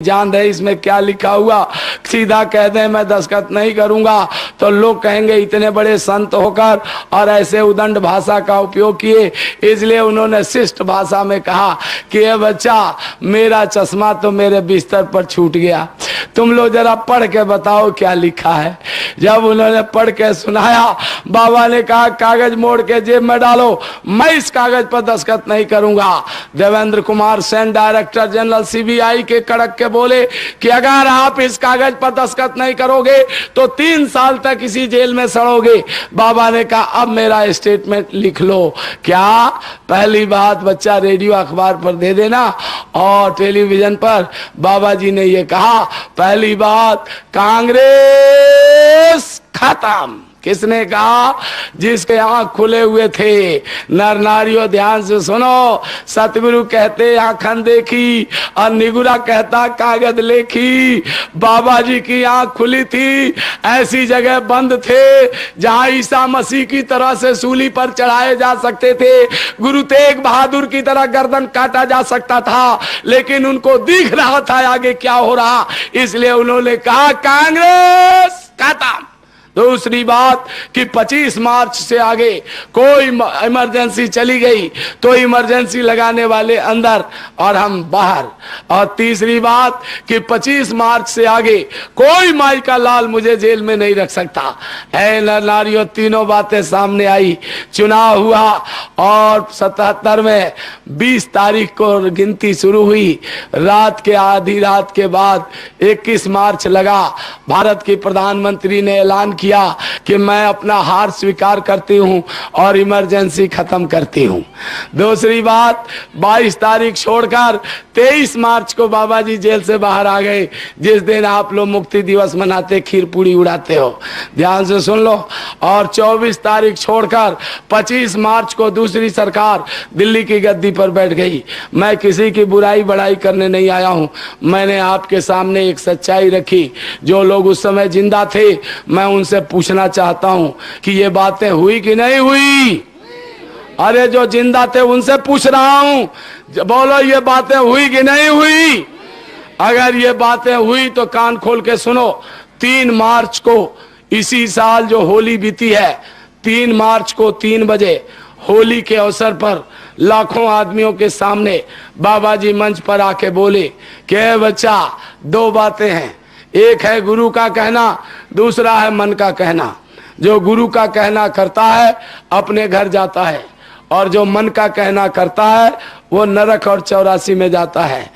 जान है इसमें क्या लिखा हुआ, सीधा कह दें मैं दस्तखत नहीं करूंगा तो लोग कहेंगे इतने बड़े संत होकर और ऐसे उदंड भाषा का उपयोग किए। इसलिए उन्होंने शिष्ट भाषा में कहा कि ये बच्चा मेरा चश्मा तो मेरे बिस्तर पर छूट गया, तुम लोग जरा पढ़ के बताओ क्या लिखा है। जब उन्होंने पढ़ के सुनाया, बाबा ने कहा कागज मोड़ के जेब में डालो, मैं इस कागज पर दस्तखत नहीं करूंगा। Devendra Kumar Sen director general CBI के कड़क के बोले कि अगर आप इस कागज पर दस्तखत नहीं करोगे तो 3 साल तक इसी जेल में सड़ोगे। बाबा ने कहा अब मेरा स्टेटमेंट लिख लो। क्या? पहली बात बच्चा रेडियो अखबार पर दे देना और टेलीविजन पर बाबा जी ने ये कहा, पहली बात कांग्रेस खत्म। किसने कहा? जिसके आंख खुले हुए थे। नर नारियों ध्यान से सुनो, सतगुरु कहते आंखन देखी और निगुरा कहता कागज लेखी। बाबा जी की आंख खुली थी, ऐसी जगह बंद थे जहां ईसा मसीह की तरह से सूली पर चढ़ाए जा सकते थे, गुरु तेग बहादुर की तरह गर्दन काटा जा सकता था, लेकिन उनको दिख रहा था आगे क्या हो रहा, इसलिए उन्होंने कहा कांग्रेस खत्म। दूसरी बात कि 25 मार्च से आगे कोई इमरजेंसी चली गई तो इमरजेंसी लगाने वाले अंदर और हम बाहर। और तीसरी बात कि 25 मार्च से आगे कोई माई का लाल मुझे जेल में नहीं रख सकता। ऐ नर नारियों, तीनों बातें सामने आई। चुनाव हुआ और 77 में 20 तारीख को गिनती शुरू हुई। रात के आधी रात के बाद 21 मार्च लगा। भारत के प्रधानमंत्री ने ऐलान किया कि मैं अपना हार स्वीकार करती हूं और इमरजेंसी खत्म करती हूं। दूसरी बात, 22 तारीख छोड़कर 23 मार्च को बाबा जी जेल से बाहर आ गए, जिस दिन आप लोग मुक्ति दिवस मनाते खीर पूड़ी उड़ाते हो, ध्यान से सुन लो। और 24 तारीख छोड़कर 25 मार्च को दूसरी सरकार दिल्ली की गद्दी पर बैठ गई। मैं किसी की बुराई बड़ाई करने नहीं आया हूं, मैंने आपके सामने एक सच्चाई रखी। जो लोग उस समय जिंदा थे मैं उनसे पूछना चाहता हूं कि ये बातें हुई कि नहीं हुई? अरे जो जिंदा थे उनसे पूछ रहा हूं, बोलो ये बातें हुई कि नहीं हुई? अगर ये बातें हुई तो कान खोल के सुनो। 3 मार्च को इसी साल जो होली बीती है, 3 मार्च को 3 बजे होली के अवसर पर लाखों आदमियों के सामने बाबा जी मंच पर आके बोले कि बच्चा 2 बातें हैं, एक है गुरु का कहना, दूसरा है मन का कहना। जो गुरु का कहना करता है अपने घर जाता है और जो मन का कहना करता है वो नरक और 84 में जाता है।